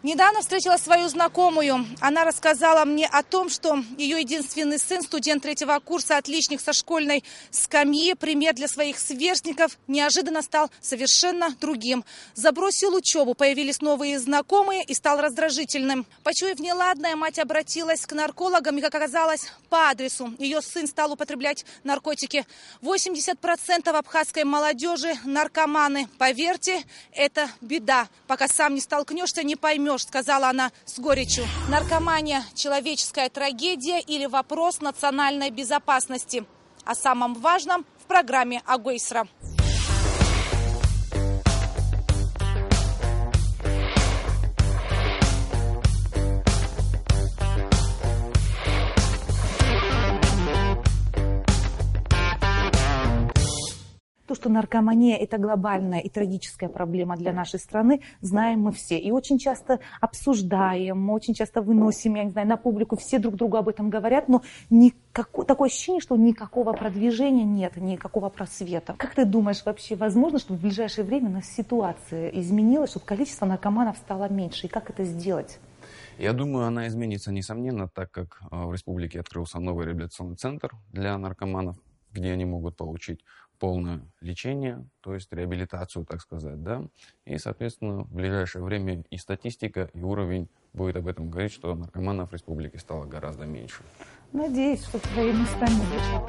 Недавно встретила свою знакомую. Она рассказала мне о том, что ее единственный сын, студент 3-го курса, отличник со школьной скамьи, пример для своих сверстников, неожиданно стал совершенно другим. Забросил учебу, появились новые знакомые и стал раздражительным. Почуяв неладное, мать обратилась к наркологам и, как оказалось, по адресу. Ее сын стал употреблять наркотики. 80% абхазской молодежи – наркоманы. Поверьте, это беда. Пока сам не столкнешься, не поймешь, сказала она с горечью. Наркомания – человеческая трагедия или вопрос национальной безопасности? О самом важном в программе «Агойсра». То, что наркомания – это глобальная и трагическая проблема для нашей страны, знаем мы все. И очень часто обсуждаем, мы очень часто выносим, я не знаю, на публику, все друг другу об этом говорят, но такое ощущение, что никакого продвижения нет, никакого просвета. Как ты думаешь, вообще возможно, чтобы в ближайшее время у нас ситуация изменилась, чтобы количество наркоманов стало меньше? И как это сделать? Я думаю, она изменится, несомненно, так как в республике открылся новый реабилитационный центр для наркоманов, где они могут получить полное лечение, то есть реабилитацию, так сказать, да. И, соответственно, в ближайшее время и статистика, и уровень будет об этом говорить, что наркоманов в республике стало гораздо меньше. Надеюсь, что твои места не звучало.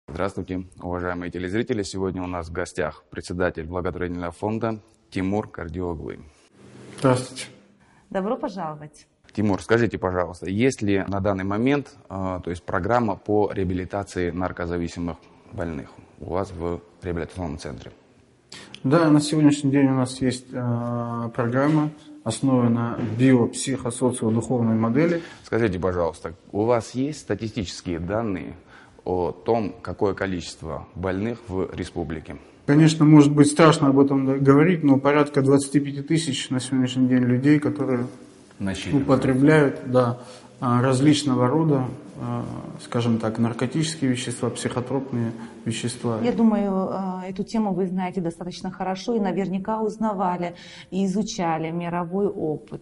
Здравствуйте, уважаемые телезрители. Сегодня у нас в гостях председатель благотворительного фонда Тимур Кардиоглы. Здравствуйте. Добро пожаловать. Тимур, скажите, пожалуйста, есть ли на данный момент то есть программа по реабилитации наркозависимых больных у вас в реабилитационном центре? Да, на сегодняшний день у нас есть программа, основанная на биопсихосоциодуховной модели. Скажите, пожалуйста, у вас есть статистические данные о том, какое количество больных в республике? Конечно, может быть страшно об этом говорить, но порядка 25 тысяч на сегодняшний день людей, которые употребляют различного рода, скажем так, наркотические вещества, психотропные вещества. Я думаю, эту тему вы знаете достаточно хорошо и наверняка узнавали и изучали мировой опыт.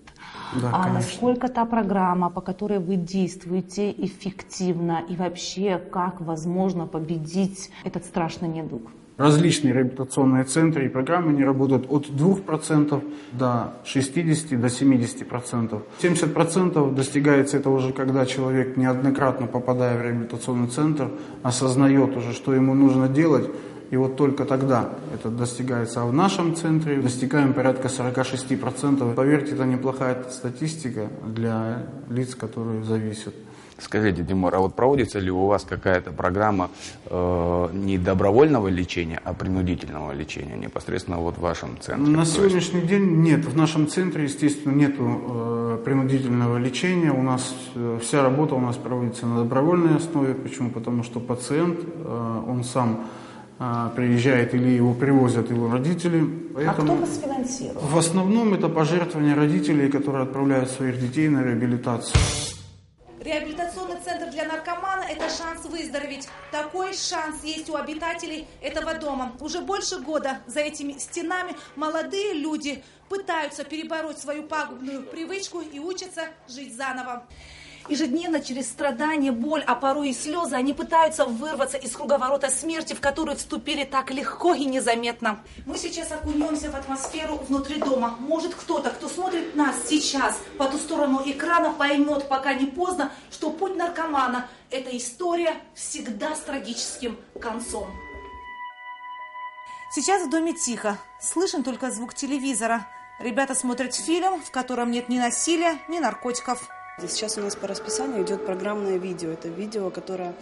Да, насколько та программа, по которой вы действуете, эффективна и вообще как возможно победить этот страшный недуг? Различные реабилитационные центры и программы не работают от 2% до 60%, до 70%. 70% достигается это уже, когда человек, неоднократно попадая в реабилитационный центр, осознает уже, что ему нужно делать, и вот только тогда это достигается. А в нашем центре достигаем порядка 46%. Поверьте, это неплохая статистика для лиц, которые зависят. Скажите, Тимур, а вот проводится ли у вас какая-то программа не добровольного лечения, а принудительного лечения непосредственно вот в вашем центре? На сегодняшний день нет. В нашем центре, естественно, нет принудительного лечения. У нас вся работа у нас проводится на добровольной основе. Почему? Потому что пациент, он сам приезжает или его привозят его родители. Поэтому а кто вас финансирует? В основном это пожертвования родителей, которые отправляют своих детей на реабилитацию. Реабилитационный центр для наркомана – это шанс выздороветь. Такой шанс есть у обитателей этого дома. Уже больше года за этими стенами молодые люди пытаются перебороть свою пагубную привычку и учатся жить заново. Ежедневно через страдания, боль, а порой и слезы они пытаются вырваться из круговорота смерти, в который вступили так легко и незаметно. Мы сейчас окунемся в атмосферу внутри дома. Может кто-то, кто смотрит нас сейчас по ту сторону экрана, поймет, пока не поздно, что путь наркомана – это история всегда с трагическим концом. Сейчас в доме тихо. Слышен только звук телевизора. Ребята смотрят фильм, в котором нет ни насилия, ни наркотиков. Сейчас у нас по расписанию идет программное видео. Это видео, которое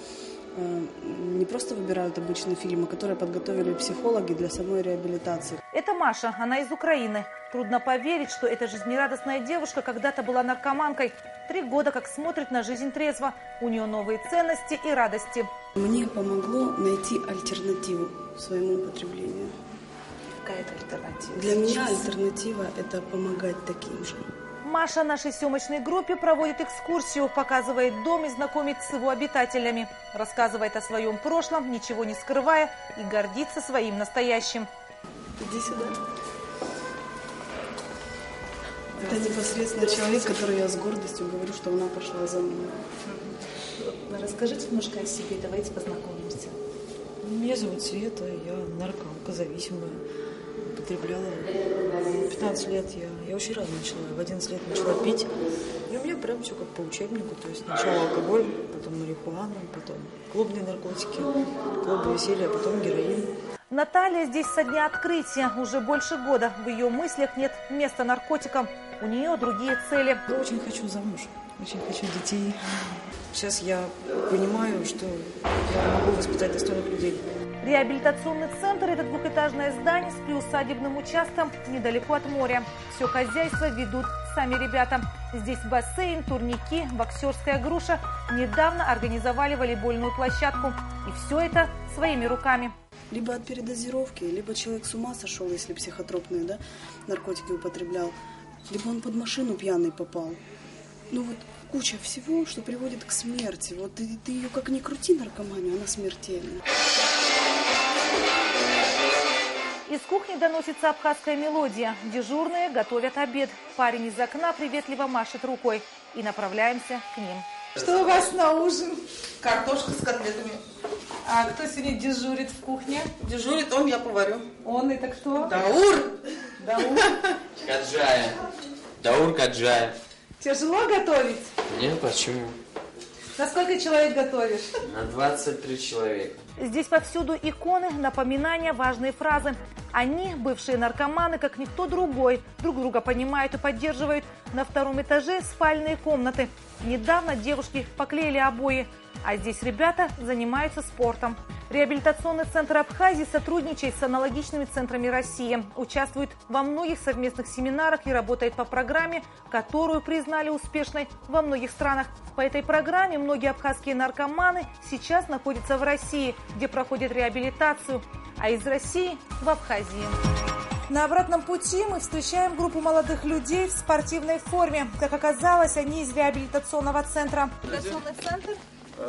не просто выбирают обычные фильмы, которые подготовили психологи для самой реабилитации. Это Маша, она из Украины. Трудно поверить, что эта жизнерадостная девушка когда-то была наркоманкой. 3 года как смотрит на жизнь трезво. У нее новые ценности и радости. Мне помогло найти альтернативу своему употреблению. Какая это альтернатива? Для меня альтернатива – это помогать таким же. Маша нашей съемочной группе проводит экскурсию, показывает дом и знакомит с его обитателями. Рассказывает о своем прошлом, ничего не скрывая, и гордится своим настоящим. Иди сюда. Это непосредственно человек, который я с гордостью говорю, что она пошла за мной. Расскажите немножко о себе, давайте познакомимся. Меня зовут Света, я наркоманка зависимая. Употребляла 15 лет, я очень рано начала, в 11 лет начала пить. И у меня прям все как по учебнику, то есть сначала алкоголь, потом марихуана, потом клубные наркотики, клубы веселья, потом героин. Наталья здесь со дня открытия, уже больше года. В ее мыслях нет места наркотикам, у нее другие цели. Я очень хочу замуж, очень хочу детей. Сейчас я понимаю, что я могу воспитать достойных людей. Реабилитационный центр – это двухэтажное здание с приусадебным участком недалеко от моря. Все хозяйство ведут сами ребята. Здесь бассейн, турники, боксерская груша. Недавно организовали волейбольную площадку. И все это своими руками. Либо от передозировки, либо человек с ума сошел, если психотропные, да, наркотики употреблял, либо он под машину пьяный попал. Ну вот куча всего, что приводит к смерти. Вот ты ее как ни крути, наркоманию, она смертельна. Из кухни доносится абхазская мелодия. Дежурные готовят обед. Парень из окна приветливо машет рукой. И направляемся к ним. Что у вас на ужин? Картошка с котлетами. А кто сегодня дежурит в кухне? Дежурит он, я поварю. Он это кто? Даур! Даур. Каджая. Даур Каджая. Тяжело готовить? Нет, почему? На сколько человек готовишь? На 23 человека. Здесь повсюду иконы, напоминания, важные фразы. Они, бывшие наркоманы, как никто другой, друг друга понимают и поддерживают. На втором этаже спальные комнаты. Недавно девушки поклеили обои, а здесь ребята занимаются спортом. Реабилитационный центр Абхазии сотрудничает с аналогичными центрами России, участвует во многих совместных семинарах и работает по программе, которую признали успешной во многих странах. По этой программе многие абхазские наркоманы сейчас находятся в России, где проходят реабилитацию, а из России в Абхазии. На обратном пути мы встречаем группу молодых людей в спортивной форме. Как оказалось, они из реабилитационного центра. Реабилитационный центр?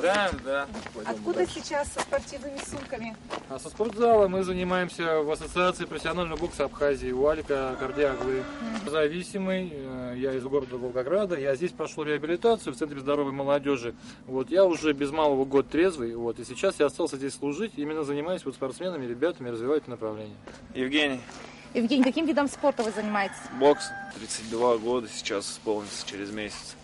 Да. Откуда сейчас со спортивными сумками? А со спортзала мы занимаемся в Ассоциации профессионального бокса Абхазии, у Алика Кардиаглы. Зависимый, я из города Волгограда, я здесь прошел реабилитацию в Центре здоровой молодежи. Вот, я уже без малого год трезвый, вот, и сейчас я остался здесь служить, именно занимаюсь вот спортсменами, ребятами, развиваю это направление. Евгений. Евгений, каким видом спорта вы занимаетесь? Бокс, 32 года, сейчас исполнится через месяц.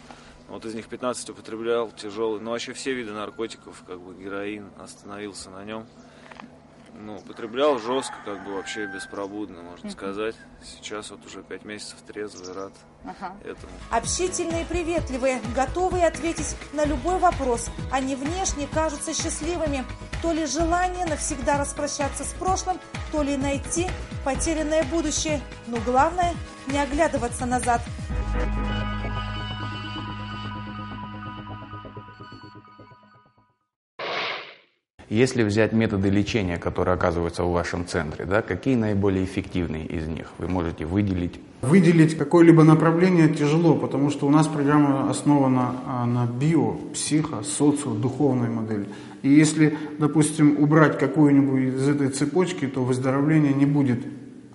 Вот из них 15 употреблял, тяжелый. Ну, вообще все виды наркотиков, как бы героин, остановился на нем. Ну, употреблял жестко, как бы вообще беспробудно, можно сказать. Сейчас вот уже 5 месяцев трезвый, рад этому. Общительные и приветливые, готовые ответить на любой вопрос. Они внешне кажутся счастливыми. То ли желание навсегда распрощаться с прошлым, то ли найти потерянное будущее. Но главное – не оглядываться назад. Если взять методы лечения, которые оказываются в вашем центре, да, какие наиболее эффективные из них вы можете выделить? Выделить какое-либо направление тяжело, потому что у нас программа основана на био, психо, социо, духовной модели. И если, допустим, убрать какую-нибудь из этой цепочки, то выздоровление не будет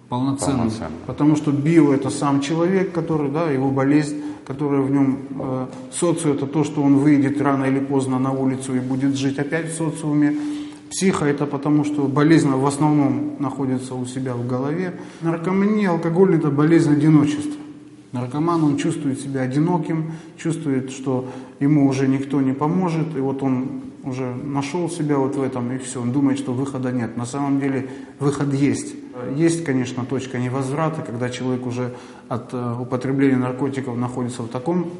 полноценным. Потому что био – это сам человек, который, да, его болезнь, которая в нем, социо – это то, что он выйдет рано или поздно на улицу и будет жить опять в социуме. Психо – это потому, что болезнь в основном находится у себя в голове. Наркомания, алкоголь – это болезнь одиночества. Наркоман, он чувствует себя одиноким, чувствует, что ему уже никто не поможет, и вот он уже нашел себя вот в этом, и все, он думает, что выхода нет. На самом деле выход есть. Есть, конечно, точка невозврата, когда человек уже от употребления наркотиков находится в таком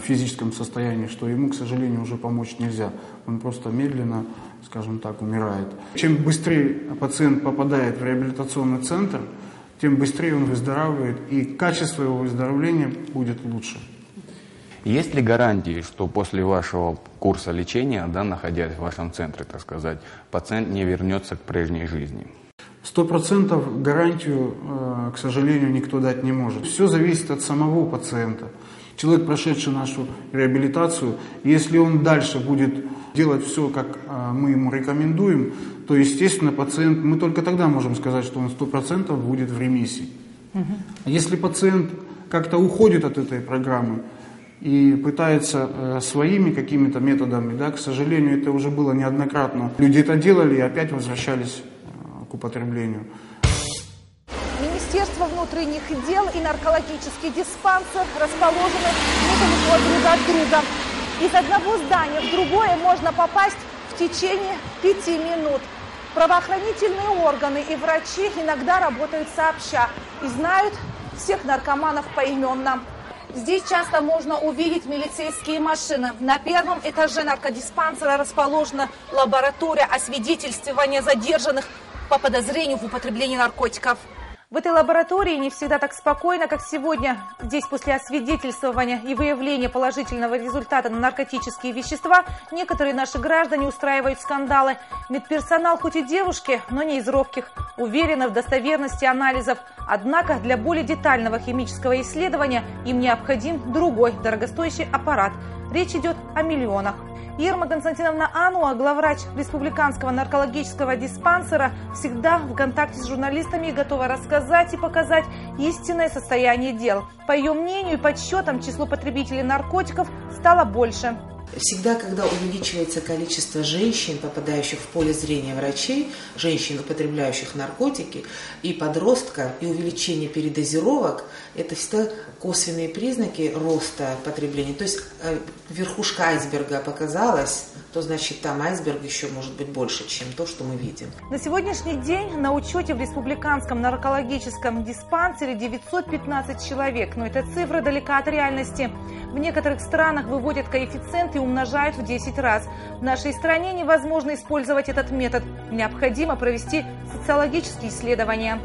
физическом состоянии, что ему, к сожалению, уже помочь нельзя. Он просто медленно, скажем так, умирает. Чем быстрее пациент попадает в реабилитационный центр, тем быстрее он выздоравливает, и качество его выздоровления будет лучше. Есть ли гарантии, что после вашего курса лечения, да, находясь в вашем центре, так сказать, пациент не вернется к прежней жизни? 100% гарантию, к сожалению, никто дать не может. Все зависит от самого пациента. Человек, прошедший нашу реабилитацию, если он дальше будет делать все, как мы ему рекомендуем, то, естественно, пациент, мы только тогда можем сказать, что он 100% будет в ремиссии. Если пациент как-то уходит от этой программы и пытается своими какими-то методами, да, к сожалению, это уже было неоднократно. Люди это делали и опять возвращались к употреблению. Министерство внутренних дел и наркологический диспансер расположены недалеко друг от друга. Из одного здания в другое можно попасть в течение 5 минут. Правоохранительные органы и врачи иногда работают сообща и знают всех наркоманов поименно. Здесь часто можно увидеть милицейские машины. На первом этаже наркодиспансера расположена лаборатория освидетельствования задержанных по подозрению в употреблении наркотиков. В этой лаборатории не всегда так спокойно, как сегодня. Здесь после освидетельствования и выявления положительного результата на наркотические вещества некоторые наши граждане устраивают скандалы. Медперсонал хоть и девушки, но не из робких, уверены в достоверности анализов. Однако для более детального химического исследования им необходим другой дорогостоящий аппарат. Речь идет о миллионах. Ирма Константиновна Ануа, главврач республиканского наркологического диспансера, всегда в контакте с журналистами и готова рассказать и показать истинное состояние дел. По ее мнению и подсчетам, число потребителей наркотиков стало больше. Всегда, когда увеличивается количество женщин, попадающих в поле зрения врачей, женщин, употребляющих наркотики, и подростков, и увеличение передозировок, это всегда косвенные признаки роста потребления. То есть верхушка айсберга показалась, то значит там айсберг еще может быть больше, чем то, что мы видим. На сегодняшний день на учете в республиканском наркологическом диспансере 915 человек, но эта цифра далека от реальности. В некоторых странах выводят коэффициент и умножают в 10 раз. В нашей стране невозможно использовать этот метод. Необходимо провести социологические исследования.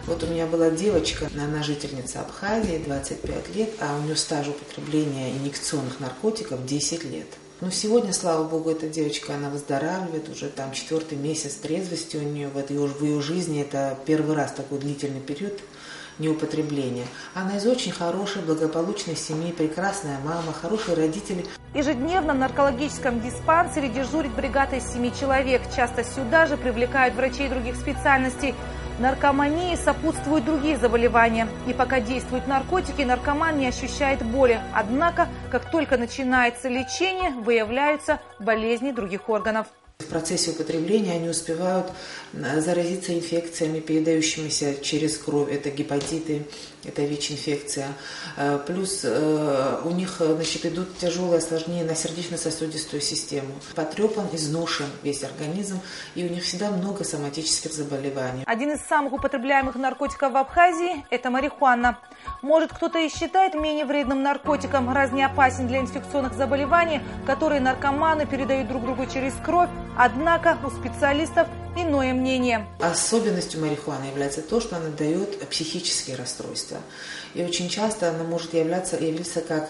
Вот у меня была девочка, она жительница Абхазии, 25 лет, а у нее стаж употребления инъекционных наркотиков 10 лет. Но сегодня, слава богу, эта девочка, она выздоравливает, уже там 4-й месяц трезвости у нее в ее жизни, это первый раз такой длительный период неупотребления. Она из очень хорошей, благополучной семьи, прекрасная мама, хорошие родители. Ежедневно в наркологическом диспансере дежурит бригада из 7 человек. Часто сюда же привлекают врачей других специальностей. Наркомании сопутствуют другие заболевания. И пока действуют наркотики, наркоман не ощущает боли. Однако, как только начинается лечение, выявляются болезни других органов. В процессе употребления они успевают заразиться инфекциями, передающимися через кровь. Это гепатиты, это ВИЧ-инфекция. Плюс у них, значит, идут тяжелые осложнения на сердечно-сосудистую систему. Потрепан, изношен весь организм, и у них всегда много соматических заболеваний. Один из самых употребляемых наркотиков в Абхазии – это марихуана. Может, кто-то и считает менее вредным наркотиком, раз не опасен для инфекционных заболеваний, которые наркоманы передают друг другу через кровь. Однако у специалистов иное мнение. Особенностью марихуаны является то, что она дает психические расстройства. И очень часто она может являться как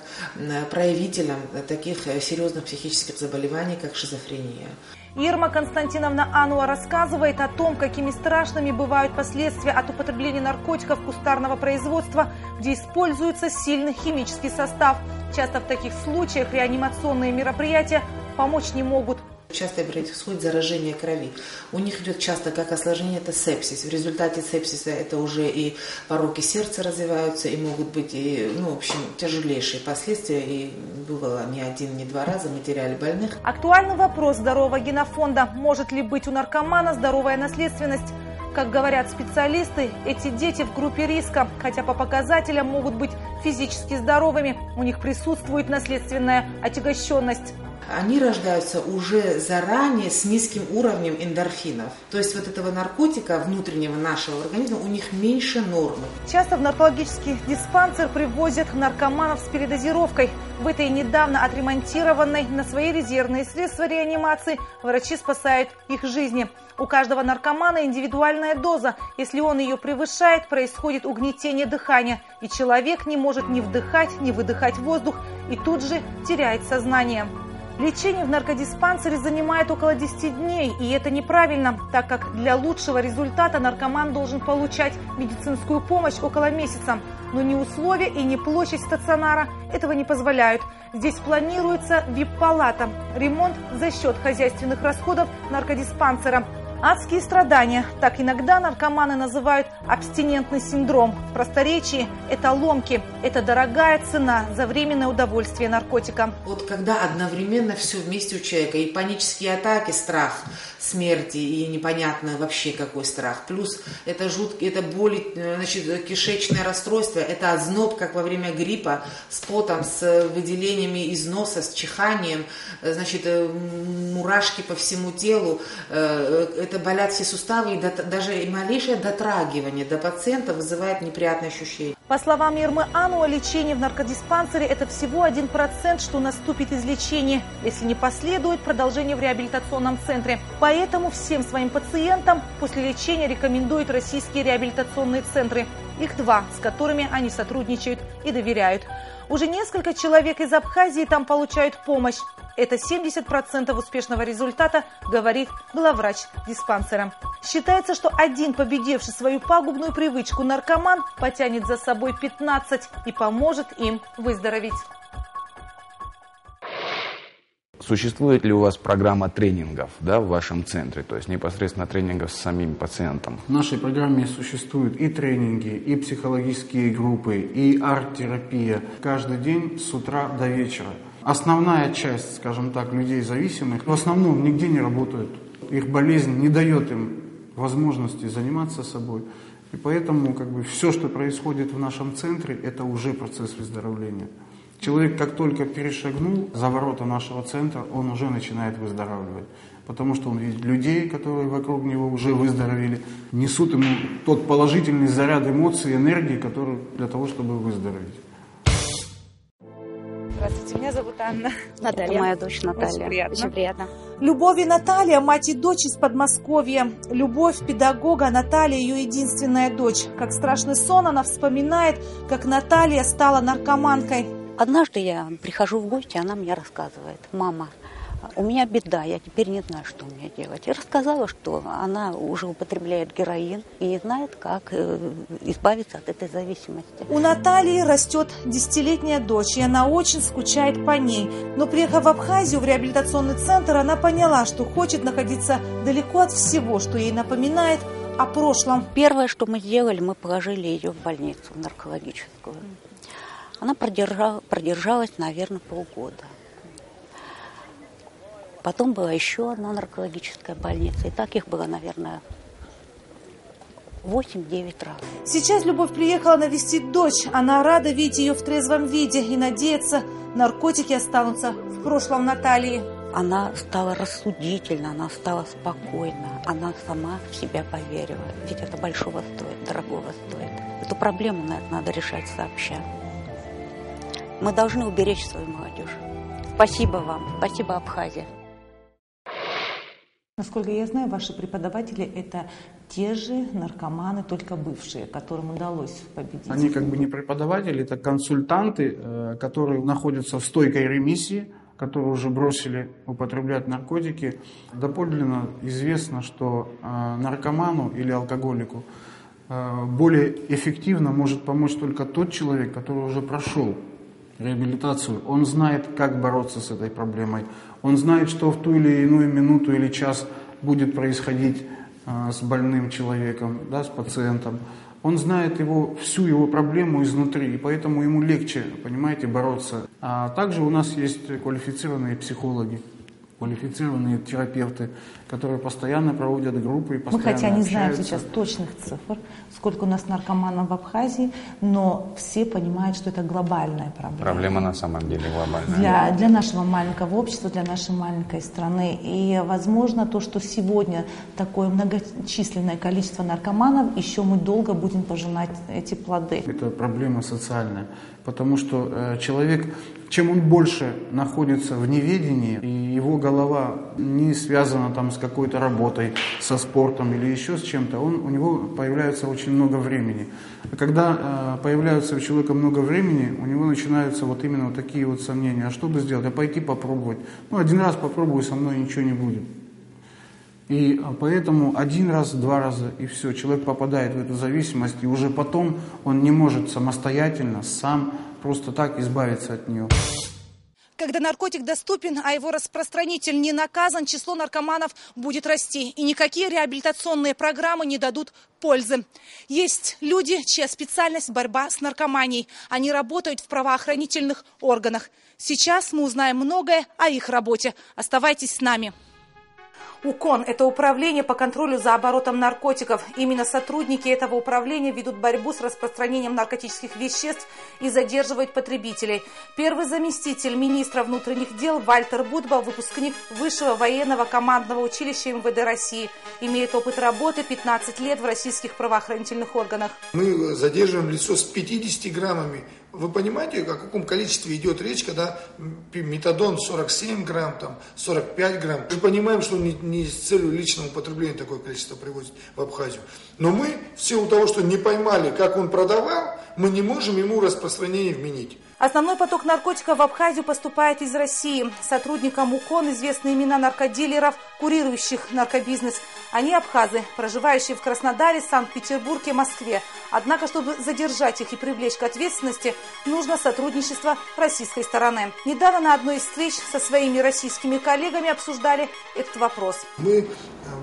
проявителем таких серьезных психических заболеваний, как шизофрения. Ирма Константиновна Ануа рассказывает о том, какими страшными бывают последствия от употребления наркотиков кустарного производства, где используется сильный химический состав. Часто в таких случаях реанимационные мероприятия помочь не могут. Часто происходит заражение крови. У них идет часто как осложнение, это сепсис. В результате сепсиса это уже и пороки сердца развиваются, и могут быть и, в общем, тяжелейшие последствия. И бывало не один, не два раза мы теряли больных. Актуальный вопрос здорового генофонда. Может ли быть у наркомана здоровая наследственность? Как говорят специалисты, эти дети в группе риска, хотя по показателям могут быть физически здоровыми. У них присутствует наследственная отягощенность. Они рождаются уже заранее с низким уровнем эндорфинов. То есть вот этого наркотика внутреннего нашего организма у них меньше нормы. Часто в наркологический диспансер привозят наркоманов с передозировкой. В этой недавно отремонтированной на свои резервные средства реанимации врачи спасают их жизни. У каждого наркомана индивидуальная доза. Если он ее превышает, происходит угнетение дыхания. И человек не может ни вдыхать, ни выдыхать воздух и тут же теряет сознание. Лечение в наркодиспансере занимает около 10 дней, и это неправильно, так как для лучшего результата наркоман должен получать медицинскую помощь около месяца. Но ни условия и ни площадь стационара этого не позволяют. Здесь планируется ВИП-палата, ремонт за счет хозяйственных расходов наркодиспансера. Адские страдания. Так иногда наркоманы называют абстинентный синдром. В просторечии это ломки. Это дорогая цена за временное удовольствие наркотиком. Вот когда одновременно все вместе у человека, и панические атаки, страх смерти, и непонятно вообще какой страх. Плюс это жуткие, это боли, значит, кишечное расстройство, это озноб, как во время гриппа, с потом, с выделениями из носа, с чиханием, значит, мурашки по всему телу, это болят все суставы, и даже малейшее дотрагивание до пациента вызывает неприятные ощущения. По словам Ирмы Ануа, лечение в наркодиспансере – это всего 1%, что наступит из лечения, если не последует продолжение в реабилитационном центре. Поэтому всем своим пациентам после лечения рекомендуют российские реабилитационные центры. Их 2, с которыми они сотрудничают и доверяют. Уже несколько человек из Абхазии там получают помощь. Это 70% успешного результата, говорит главврач диспансера. Считается, что один победивший свою пагубную привычку наркоман потянет за собой 15 и поможет им выздороветь. Существует ли у вас программа тренингов, да, в вашем центре, то есть непосредственно тренингов с самим пациентом? В нашей программе существуют и тренинги, и психологические группы, и арт-терапия. Каждый день с утра до вечера. Основная часть, скажем так, людей зависимых в основном нигде не работают. Их болезнь не дает им возможности заниматься собой. И поэтому все, что происходит в нашем центре, это уже процесс выздоровления. Человек, как только перешагнул за ворота нашего центра, он уже начинает выздоравливать. Потому что он видит людей, которые вокруг него уже выздоровели, несут ему тот положительный заряд эмоций, энергии, который для того, чтобы выздороветь. Здравствуйте, меня зовут Анна. Наталья. Это моя дочь Наталья. Очень приятно. Очень приятно. Любовь и Наталья, мать и дочь из Подмосковья. Любовь педагога, Наталья ее единственная дочь. Как страшный сон она вспоминает, как Наталья стала наркоманкой. Однажды я прихожу в гости, она мне рассказывает: мама, у меня беда, я теперь не знаю, что мне делать. И рассказала, что она уже употребляет героин и не знает, как избавиться от этой зависимости. У Натальи растет 10-летняя дочь, и она очень скучает по ней. Но приехав в Абхазию, в реабилитационный центр, она поняла, что хочет находиться далеко от всего, что ей напоминает о прошлом. Первое, что мы сделали, мы положили ее в больницу, в наркологическую. Она продержалась, наверное, полгода. Потом была еще одна наркологическая больница. И так их было, наверное, 8-9 раз. Сейчас Любовь приехала навестить дочь. Она рада видеть ее в трезвом виде и надеется, наркотики останутся в прошлом Натальи. Она стала рассудительна, она стала спокойна. Она сама в себя поверила. Ведь это большого стоит, дорогого стоит. Эту проблему, наверное, надо решать сообща. Мы должны уберечь свою молодежь. Спасибо вам. Спасибо, Абхазия. Насколько я знаю, ваши преподаватели – это те же наркоманы, только бывшие, которым удалось победить. Они не преподаватели, это консультанты, которые находятся в стойкой ремиссии, которые уже бросили употреблять наркотики. Доподлинно известно, что наркоману или алкоголику более эффективно может помочь только тот человек, который уже прошел реабилитацию. Он знает, как бороться с этой проблемой. Он знает, что в ту или иную минуту или час будет происходить с больным человеком, да, с пациентом. Он знает всю его проблему изнутри, и поэтому ему легче, понимаете, бороться. А также у нас есть квалифицированные психологи, квалифицированные терапевты, которые постоянно проводят группы и постоянно Мы хотя не знаем общаются. сейчас точных цифр, сколько у нас наркоманов в Абхазии, но все понимают, что это глобальная проблема. Проблема на самом деле глобальная. Для нашего маленького общества, для нашей маленькой страны. И, возможно, то, что сегодня такое многочисленное количество наркоманов, еще мы долго будем пожинать эти плоды. Это проблема социальная, потому что человек, чем он больше находится в неведении, и его голова не связана с какой-то работой, со спортом или еще с чем-то, у него появляется очень много времени. А когда появляется у человека много времени, у него начинаются именно такие сомнения. А что бы сделать? А пойти попробовать? Один раз попробую, со мной ничего не будет. И поэтому 1 раз, 2 раза, и все. Человек попадает в эту зависимость, и уже потом он не может самостоятельно, сам, просто так избавиться от нее. Когда наркотик доступен, а его распространитель не наказан, число наркоманов будет расти. И никакие реабилитационные программы не дадут пользы. Есть люди, чья специальность – борьба с наркоманией. Они работают в правоохранительных органах. Сейчас мы узнаем многое о их работе. Оставайтесь с нами. УКОН – это управление по контролю за оборотом наркотиков. Именно сотрудники этого управления ведут борьбу с распространением наркотических веществ и задерживают потребителей. Первый заместитель министра внутренних дел Вальтер Будба – выпускник Высшего военного командного училища МВД России. Имеет опыт работы 15 лет в российских правоохранительных органах. Мы задерживаем лицо с 50 граммами. Вы понимаете, о каком количестве идет речь, когда метадон 47 грамм, 45 грамм. Мы понимаем, что не с целью личного употребления такое количество привозят в Абхазию. Но мы, в силу того, что не поймали, как он продавал, мы не можем ему распространение вменить. Основной поток наркотиков в Абхазию поступает из России. Сотрудникам УКОН известны имена наркодилеров, курирующих наркобизнес. Они абхазы, проживающие в Краснодаре, Санкт-Петербурге, Москве. Однако, чтобы задержать их и привлечь к ответственности, нужно сотрудничество российской стороны. Недавно на одной из встреч со своими российскими коллегами обсуждали этот вопрос. Мы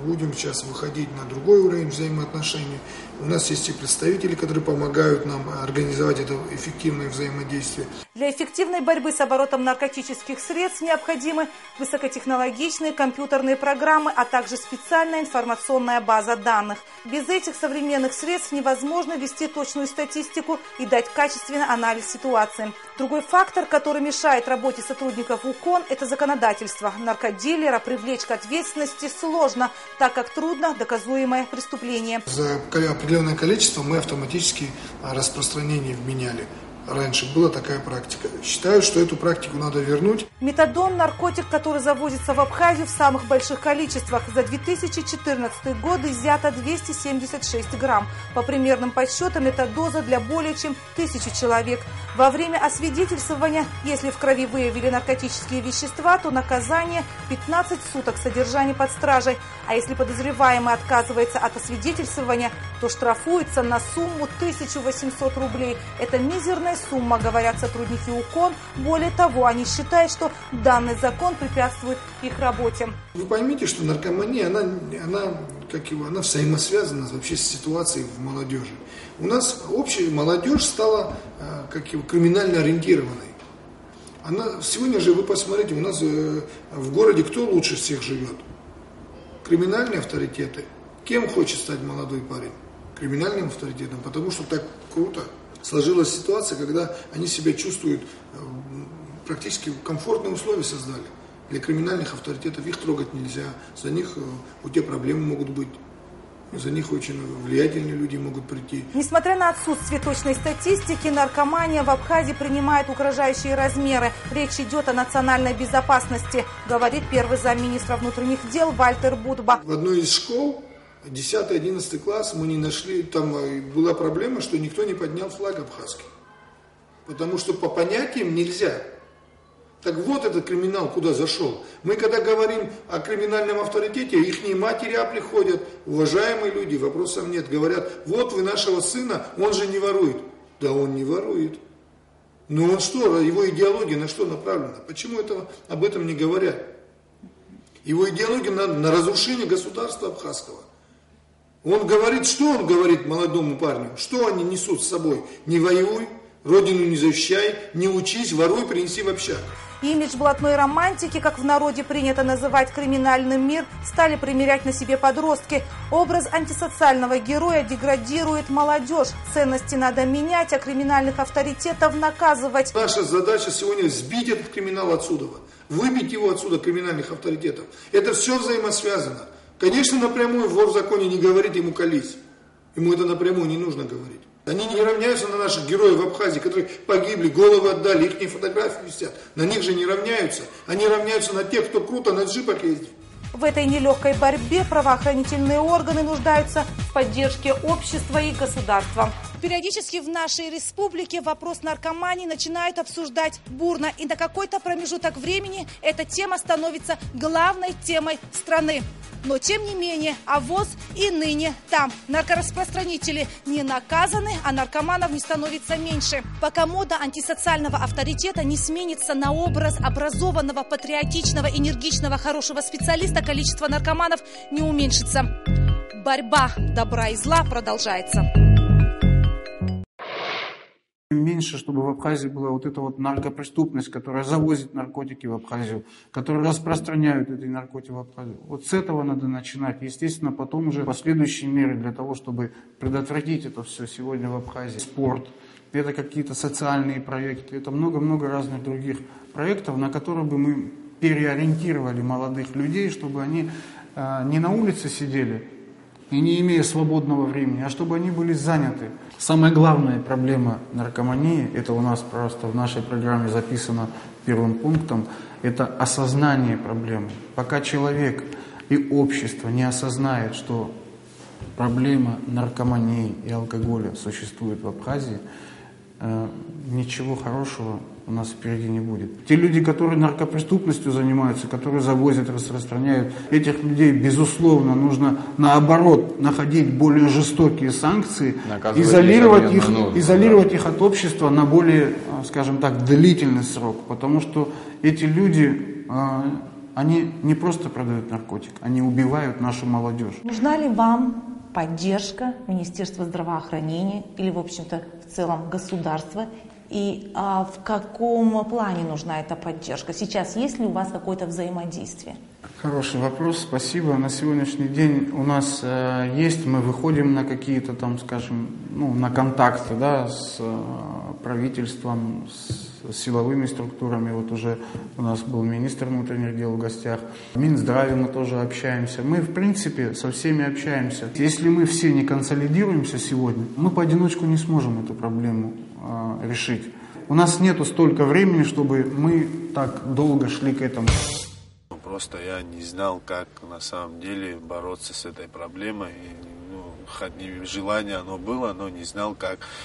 будем сейчас выходить на другой уровень взаимоотношений. У нас есть и представители, которые помогают нам организовать это эффективное взаимодействие. Для эффективной борьбы с оборотом наркотических средств необходимы высокотехнологичные компьютерные программы, а также специальная информационная база данных. Без этих современных средств невозможно вести точную статистику и дать качественный анализ ситуации. Другой фактор, который мешает работе сотрудников УКОН, это законодательство. Наркодилера привлечь к ответственности сложно, так как трудно доказуемое преступление. За определенное количество мы автоматически распространение вменяли. Раньше была такая практика. Считаю, что эту практику надо вернуть. Метадон – наркотик, который завозится в Абхазию в самых больших количествах. За 2014 год изъято 276 грамм. По примерным подсчетам, это доза для более чем 1000 человек. Во время освидетельствования, если в крови выявили наркотические вещества, то наказание 15 суток содержания под стражей. А если подозреваемый отказывается от освидетельствования, то штрафуется на сумму 1800 рублей. Это мизерная сумма, говорят сотрудники УКОН. Более того, они считают, что данный закон препятствует их работе. Вы поймите, что наркомания, она взаимосвязана вообще с ситуацией в молодежи. У нас общая молодежь стала криминально ориентированной. Сегодня же вы посмотрите, у нас в городе кто лучше всех живет? Криминальные авторитеты. Кем хочет стать молодой парень? Криминальным авторитетом, потому что так круто. Сложилась ситуация, когда они себя чувствуют, практически комфортные условия создали. Для криминальных авторитетов их трогать нельзя, за них у тебя проблемы могут быть, за них очень влиятельные люди могут прийти. Несмотря на отсутствие точной статистики, наркомания в Абхазии принимает угрожающие размеры. Речь идет о национальной безопасности, говорит первый замминистра внутренних дел Вальтер Будба. В одной из школ 10-11 класс мы не нашли, там была проблема, что никто не поднял флаг абхазский. Потому что по понятиям нельзя. Так вот этот криминал куда зашел. Мы когда говорим о криминальном авторитете, ихние матери приходят, уважаемые люди, вопросов нет. Говорят, вот вы нашего сына, он же не ворует. Да он не ворует. Но он что, его идеология на что направлена? Почему об этом не говорят? Его идеология на разрушение государства абхазского. Он говорит, что он говорит молодому парню? Что они несут с собой? Не воюй, родину не защищай, не учись, воруй, принеси в общак. Имидж блатной романтики, как в народе принято называть криминальный мир, стали примерять на себе подростки. Образ антисоциального героя деградирует молодежь. Ценности надо менять, а криминальных авторитетов наказывать. Наша задача сегодня сбить этот криминал отсюда, выбить его отсюда, криминальных авторитетов. Это все взаимосвязано. Конечно, напрямую вор в законе не говорит ему колись. Ему это напрямую не нужно говорить. Они не равняются на наших героев в Абхазии, которые погибли, головы отдали, их фотографии висят. На них же не равняются. Они равняются на тех, кто круто на джипах ездит. В этой нелегкой борьбе правоохранительные органы нуждаются в поддержке общества и государства. Периодически в нашей республике вопрос наркомании начинают обсуждать бурно. И на какой-то промежуток времени эта тема становится главной темой страны. Но, тем не менее, АВОС и ныне там. Наркораспространители не наказаны, а наркоманов не становится меньше. Пока мода антисоциального авторитета не сменится на образ образованного, патриотичного, энергичного, хорошего специалиста, количество наркоманов не уменьшится. Борьба добра и зла продолжается. Меньше, чтобы в Абхазии была вот эта вот наркопреступность, которая завозит наркотики в Абхазию, которые распространяют эти наркотики в Абхазию. Вот с этого надо начинать. Естественно, потом уже последующие меры для того, чтобы предотвратить это все сегодня в Абхазии. Спорт, это какие-то социальные проекты, это много-много разных других проектов, на которые бы мы переориентировали молодых людей, чтобы они не на улице сидели и не имея свободного времени, а чтобы они были заняты. Самая главная проблема наркомании, это у нас просто в нашей программе записано первым пунктом, это осознание проблемы. Пока человек и общество не осознает, что проблема наркомании и алкоголя существует в Абхазии, ничего хорошего у нас впереди не будет. Те люди, которые наркопреступностью занимаются, которые завозят, распространяют, этих людей, безусловно, нужно наоборот находить более жестокие санкции, изолировать их от общества на более, скажем так, длительный срок. Потому что эти люди, они не просто продают наркотик, они убивают нашу молодежь. Нужна ли вам поддержка Министерства здравоохранения или, в общем-то, в целом государства? И в каком плане нужна эта поддержка? Сейчас есть ли у вас какое-то взаимодействие? Хороший вопрос, спасибо. На сегодняшний день у нас есть, мы выходим на какие-то там, скажем, на контакты, да, с правительством, с силовыми структурами. Вот уже у нас был министр внутренних дел в гостях. В Минздраве мы тоже общаемся. Мы, в принципе, со всеми общаемся. Если мы все не консолидируемся сегодня, мы поодиночку не сможем эту проблему решить. У нас нету столько времени, чтобы мы так долго шли к этому. Просто я не знал, как на самом деле бороться с этой проблемой. Желание оно было, но не знал,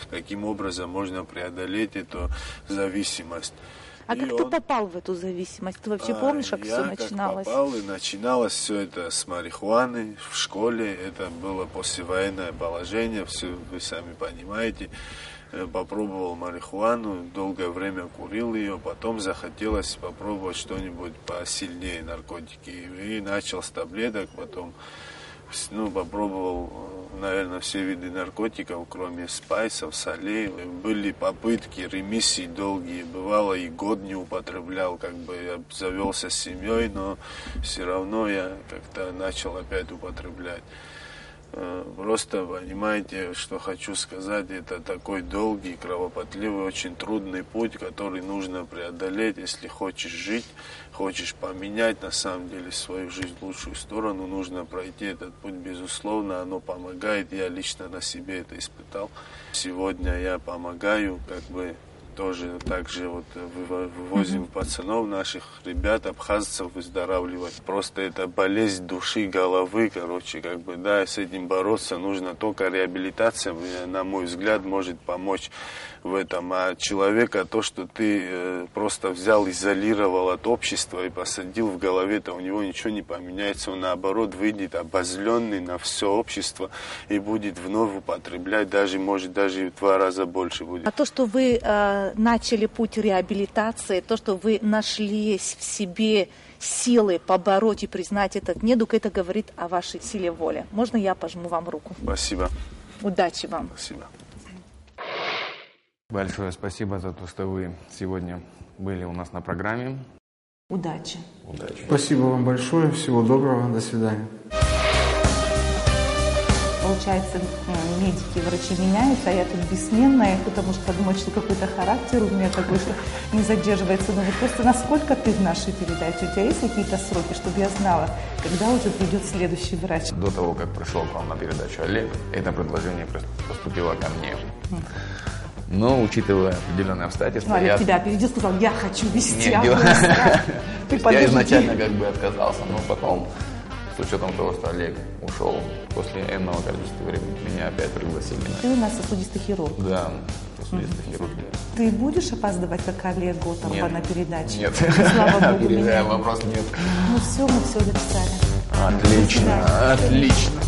каким образом можно преодолеть эту зависимость. А как ты попал в эту зависимость? Ты вообще помнишь, как все начиналось? Я попал, и начиналось все это с марихуаны в школе. Это было послевоенное положение, все вы сами понимаете. Попробовал марихуану, долгое время курил ее, потом захотелось попробовать что-нибудь посильнее наркотики. И начал с таблеток, потом попробовал, наверное, все виды наркотиков, кроме спайсов, солей. Были попытки ремиссии долгие, бывало и год не употреблял, я завелся с семьей, но все равно я как-то начал опять употреблять. Просто понимаете, что хочу сказать, это такой долгий, кровопотливый, очень трудный путь, который нужно преодолеть, если хочешь жить, хочешь поменять на самом деле свою жизнь в лучшую сторону, нужно пройти этот путь, безусловно, оно помогает, я лично на себе это испытал. Сегодня я помогаю, тоже так же вывозим пацанов наших, ребят, абхазцев выздоравливать. Просто это болезнь души, головы, с этим бороться нужно. Только реабилитация, на мой взгляд, может помочь в этом. А человека, то, что ты просто взял, изолировал от общества и посадил в голове, то у него ничего не поменяется. Он, наоборот, выйдет обозленный на все общество и будет вновь употреблять, может даже в 2 раза больше будет. А то, что вы начали путь реабилитации, то, что вы нашли в себе силы побороть и признать этот недуг, это говорит о вашей силе воли. Можно я пожму вам руку? Спасибо. Удачи вам. Спасибо. Большое спасибо за то, что вы сегодня были у нас на программе. Удачи. Спасибо вам большое. Всего доброго. До свидания. Получается, медики, врачи меняются, а я тут бессменная, потому что подумать, что какой-то характер у меня такой, что не задерживается. Но вот просто насколько ты в нашей передаче? У тебя есть какие-то сроки, чтобы я знала, когда уже придет следующий врач? До того, как пришел к вам на передачу Олег, это предложение поступило ко мне. Но, учитывая определенные обстоятельства... Олег тебя опередил, сказал, я хочу вести. Я изначально отказался, но потом... С учетом того, что Олег ушел после энного количества времени, меня опять пригласили. Ты у нас сосудистый хирург. Да, сосудистый хирург. Ты будешь опаздывать, как Олег Готарба, на передаче? Нет. Слава Богу, меня. Вопрос нет. Ну все, мы все записали. Отлично, отлично.